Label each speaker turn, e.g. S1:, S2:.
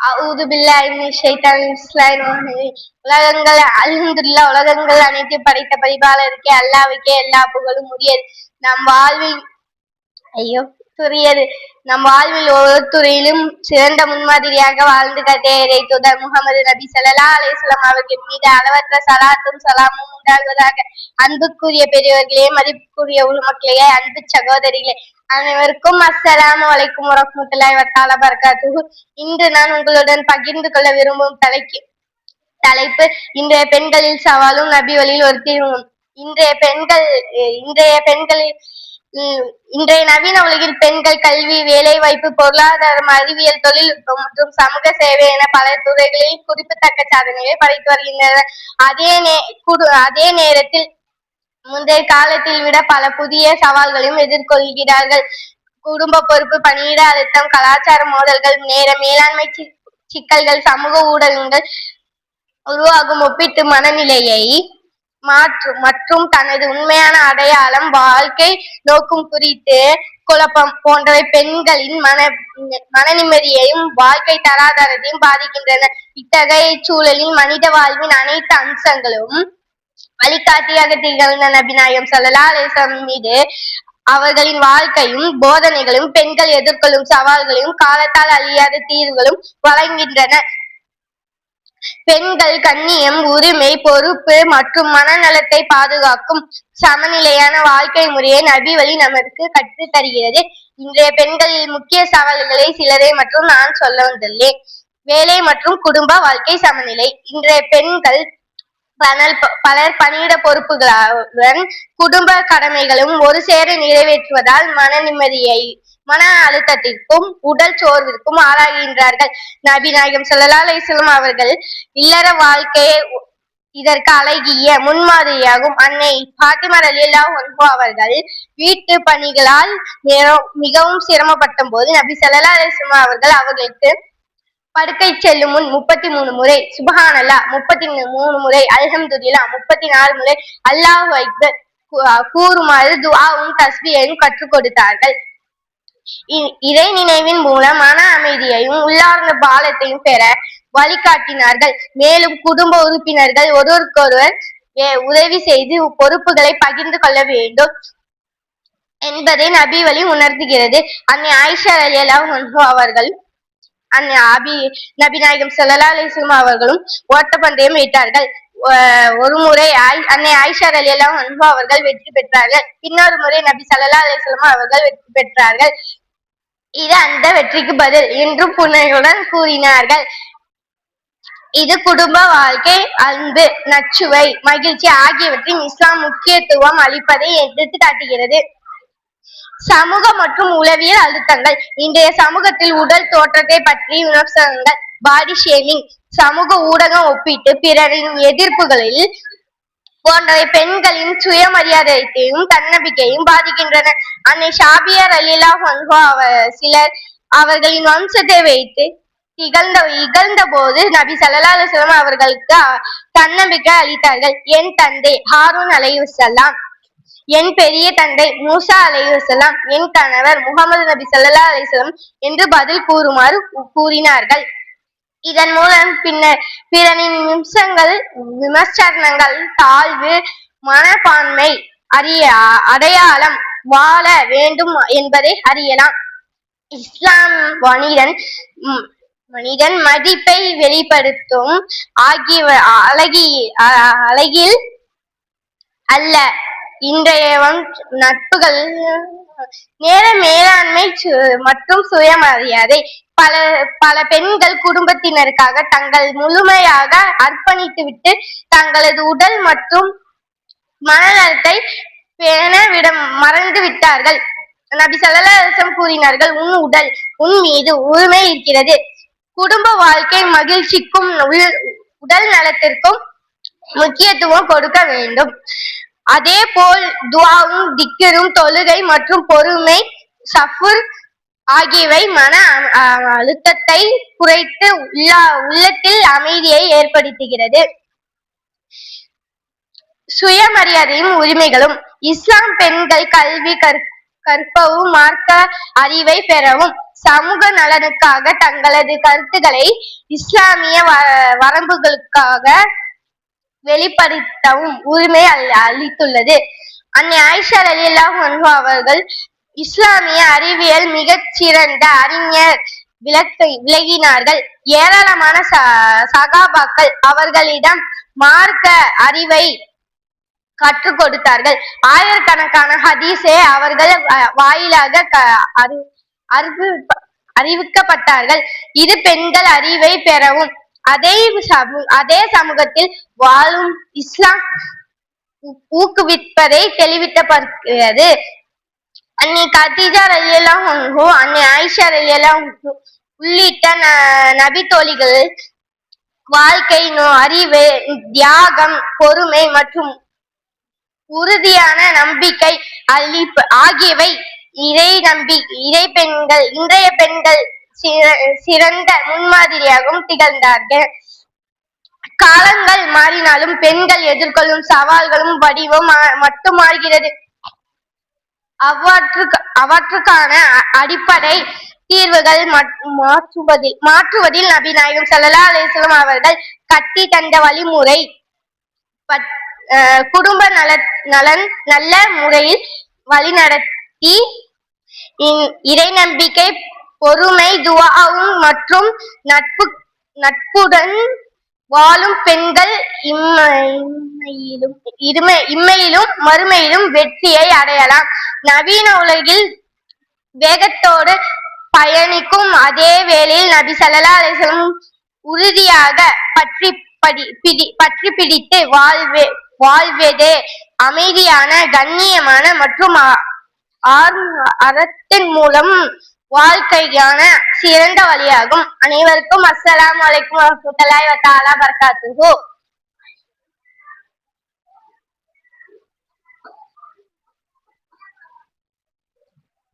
S1: அஊது பில்லாஹி மினஷ் ஷைத்தானிர் ரஜீம். உலகங்கள் அல்ஹம்துலில்லாஹ், உலகங்கள் அனைத்து படைத்த பரிபாலருக்கே அல்லாஹ்வுக்கே எல்லா புகழும் உரியது. நம் வாழ்வில் ஐயோ துரியது நம் வாழ்வில் ஒவ்வொரு துறையிலும் சிறந்த முன்மாதிரியாக வாழ்ந்து காட்டிய இறை தூதர் முகமது நபி ஸல்லல்லாஹு அலைஹி வஸல்லம் அவர்கள் மீது அளவற்ற ஸலாத்தும் ஸலாமும் உண்டாகுவதாக. அன்புக்குரிய பெரியவர்களே, மதிப்புக்குரிய உலமக்களே, அன்பு சகோதரிகளே, அனைவருக்கும் அஸ்ஸலாமு அலைக்கும் வரஹ்மத்துல்லாஹி வ பரகாத்துஹு. இன்று நான் உங்களுடன் பகிர்ந்து கொள்ள விரும்பும் தலைப்பு இன்றைய பெண்களில் சவாலும் நபி வழியில் ஒரு தீர்வும். இன்றைய நவீன உலகில் பெண்கள் கல்வி, வேலை வாய்ப்பு, பொருளாதாரம், அறிவியல், தொழில்நுட்பம் மற்றும் சமூக சேவை என பல துறைகளில் குறிப்பிடத்தக்க சாதனைகளை படைத்து வருகின்றனர். அதே நேரத்தில் முந்தைய காலத்தில் விட பல புதிய சவால்களையும் எதிர்கொள்கிறார்கள். குடும்ப பொறுப்பு, பணியிட அழுத்தம், கலாச்சார மோதல்கள், நேர மேலாண்மை சிக்கல்கள், சமூக ஊடகங்கள் உருவாகும் ஒப்பீட்டு மனநிலையை மற்றும் தனது உண்மையான அடையாளம், வாழ்க்கை நோக்கம் குறித்து குழப்பம் போன்றவை பெண்களின் மன நிம்மதியையும் வாழ்க்கை தராதரத்தையும் பாதிக்கின்றன. இத்தகைய சூழலில் மனித வாழ்வின் அனைத்து அம்சங்களும் வழிகாட்டியாக திகழ்ந்த நபி நாயகம் ஸல்லல்லாஹு அலைஹி வஸல்லம் மீது அவர்களின் வாழ்க்கையும் போதனைகளும் பெண்கள் எதிர்கொள்ளும் சவால்களையும் காலத்தால் அழியாத தீர்வுகளும் வழங்குகின்றன. பெண்கள் கண்ணியம், உரிமை, பொறுப்பு மற்றும் மனநலத்தை பாதுகாக்கும் சமநிலையான வாழ்க்கை முறையை நபி வழி நமக்கு கற்றுத் தருகிறது. இன்றைய பெண்களில் முக்கிய சவால்களை சிலரை மற்றும் நான் சொல்ல வந்துள்ளேன். வேலை மற்றும் குடும்ப வாழ்க்கை சமநிலை. இன்றைய பெண்கள் பலர் பணியிட பொறுப்புகளுடன் குடும்ப கடமைகளும் ஒரு சேர நிறைவேற்றுவதால் மன அழுத்தத்திற்கும் உடல் சோர்விற்கும் ஆளாகின்றார்கள். நபி நாயகம் ஸல்லல்லாஹு அலைஹி வஸல்லம் அவர்கள் இல்லற வாழ்க்கையை இதற்கு அழகிய முன்மாதிரியாகும். அன்னை ஃபாத்திமா ரலியல்லாஹு அன்ஹா அவர்கள் வீட்டு பணிகளால் மிகவும் சிரமப்பட்ட போது நபி ஸல்லல்லாஹு அலைஹி வஸல்லம் அவர்கள் அவர்களுக்கு படுக்கை செல்லும் முன் 33 முறை சுப்ஹானல்லாஹ், 33 முறை அல்ஹம்துலில்லாஹ், 34 முறை அல்லாஹு அக்பர் கூறுமாறு துஆவும் தஸ்பீஹையும் கற்றுக் கொடுத்தார்கள். இறை நினைவின் மூலம் மன அமைதியையும் உள்ளார்ந்த பாலத்தையும் பெற வழிகாட்டினார்கள். மேலும் குடும்ப உறுப்பினர்கள் ஒருவருக்கொருவர் உதவி செய்து பொறுப்புகளை பகிர்ந்து கொள்ள வேண்டும் என்பதை நபி வழி உணர்த்துகிறது. அன்னை ஆயிஷா ரலியல்லாஹு அன்ஹா அவர்கள் நபி நாயகம் ஸல்லல்லாஹு அலைஹி வஸல்லம் அவர்களும் ஓட்டப்பந்தயம் வைத்தார்கள். ஒரு முறை அன்னை ஆயிஷா ரலியல்லாஹு அன்ஹா அவர்கள் வெற்றி பெற்றார்கள். இன்னொரு முறை நபி ஸல்லல்லாஹு அலைஹி வஸல்லம் அவர்கள் வெற்றி பெற்றார்கள். இது அந்த வெற்றிக்கு பதில் என்று புன்னகையுடன் கூறினார்கள். இது குடும்ப வாழ்க்கை, அன்பு, நச்சுவை, மகிழ்ச்சி ஆகியவற்றின் இஸ்லாம் முக்கியத்துவம் அளிப்பதை எடுத்து காட்டுகிறது. சமூக மற்றும் உளவியல் அழுத்தங்கள். இன்றைய சமூகத்தில் உடல் தோற்றத்தை பற்றி விமர்சனங்கள், பாடி ஷேமிங், சமூக ஊடகம் ஒப்பிட்டு பிறரின் எதிர்ப்புகளில் போன்றவை பெண்களின் சுயமரியாதையையும் தன்னம்பிக்கையையும் பாதிக்கின்றன. அன்னை ஷாபியா ரலியல்லாஹு அன்ஹா சிலர் அவர்களின் வம்சத்தை வைத்து இகழ்ந்த போது நபி ஸல்லல்லாஹு அலைஹி வஸல்லம் அவர்களுக்கு தன்னம்பிக்கை அளித்தார்கள். என் தந்தை ஹாரூன் அலைஹிஸ்ஸலாம், என் பெரிய தந்தை மூசா அலைஹிஸ்ஸலாம், என் கணவர் முகமது நபி ஸல்லல்லாஹு அலைஹி வஸல்லம் என்று பதில் கூறுமாறு கூறினார்கள். இதன் மூலம் பிறனின் விமர்சனங்கள், தாழ்வு மனப்பான்மை அடையாளம் வாழ வேண்டும் என்பதை அறியலாம். இஸ்லாம் மனிதன் மதிப்பை வெளிப்படுத்தும் அழகில் அல்ல. இன்றைய நட்புகள் நேர மேலாண்மை மற்றும் சுயமரியாதை. பல பெண்கள் குடும்பத்தினருக்காக தங்கள் முழுமையாக அர்ப்பணித்துவிட்டு தங்களது உடல் மற்றும் மனநலத்தை பேண மறந்து விட்டார்கள். நபி ஸல்லல்லாஹு அலைஹி வஸல்லம் கூறினார்கள், உன் உடல் உன் மீது உரிமை இருக்கிறது. குடும்ப வாழ்க்கை மகிழ்ச்சிக்கும் உடல் நலத்திற்கும் முக்கியத்துவம் கொடுக்க வேண்டும். அதே போல் துஆவும், திக்ரும், தொழுகை மற்றும் பொறுமை, சஃபுர் ஆகியவை மன அழுத்தத்தை குறைத்து உள்ளத்தில் அமைதியை ஏற்படுத்துகிறது. சுயமரியாதையும் உரிமைகளும். இஸ்லாம் பெண்கள் கல்வி கற்பவும் மார்க்க அறிவை பெறவும் சமூக நலனுக்காக தங்களது கருத்துக்களை இஸ்லாமிய வரம்புகளுக்காக வெளிப்படுத்தவும் உரிமை அளித்துள்ளது. அன்னை ஆயிஷா ரலியல்லாஹு அன்ஹா அவர்கள் இஸ்லாமிய அறிவியல் மிகச் சிறந்த அறிஞர் விளங்கினார்கள். ஏராளமான சகாபாக்கள் அவர்களிடம் மார்க்க அறிவை கற்றுக் கொடுத்தார்கள். ஆயிரக்கணக்கான ஹதீஸை அவர்கள் வாயிலாக அறிவிக்கப்பட்டார்கள். இது பெண்கள் அறிவை பெறவும் அதே சமூகத்தில் வாழும் இஸ்லாம் ஊக்குவிப்பதை தெளிவிக்கப்படுகிறது. அன்னை கதீஜா ரலியல்லாஹு அன்ஹா, அன்னை ஆயிஷா ரலியல்லாஹு அன்ஹா உள்ளிட்ட நபி தோழிகள் வாழ்க்கை அறிவு, தியாகம், பொறுமை மற்றும் உறுதியான நம்பிக்கை ஆகியவை இன்றைய பெண்கள் சிறந்த முன்மாதிரியாகவும் திகழ்ந்தார்கள். காலங்கள் மாறினாலும் பெண்கள் எதிர்கொள்ளும் சவால்களும் வடிவம் மட்டும் மாறுகிறது. அவற்றுக்கான அடிப்படை தீர்வுகள் மாற்றுவதில் நபி நாயகம் ஸல்லல்லாஹு அலைஹி வஸல்லம் அவர்கள் கட்டி தந்த வழிமுறை குடும்ப நலன் நல்ல முறையில் வழிநடத்தி இறை நம்பிக்கை, பொறுமை, துஆவும் மற்றும் நட்புடன் வாழும் பெண்கள் இம்மையிலும் மறுமையிலும் வெற்றியை அடையலாம். நவீன உலகில் வேகத்தோடு பயணிக்கும் அதே வேளையில் நபி ஸல்லல்லாஹு அலைஹி வஸல்லம் உறுதியாக பற்றி பிடித்து வாழ்வதே அமைதியான, கண்ணியமான மற்றும் அறத்தின் மூலம் வாழ்க்கைக்கான சிறந்த வழியாகும். அனைவருக்கும் அஸ்ஸலாமு அலைக்கும் வரஹ்மத்துல்லாஹி வ தஆலா பரகாத்துஹு.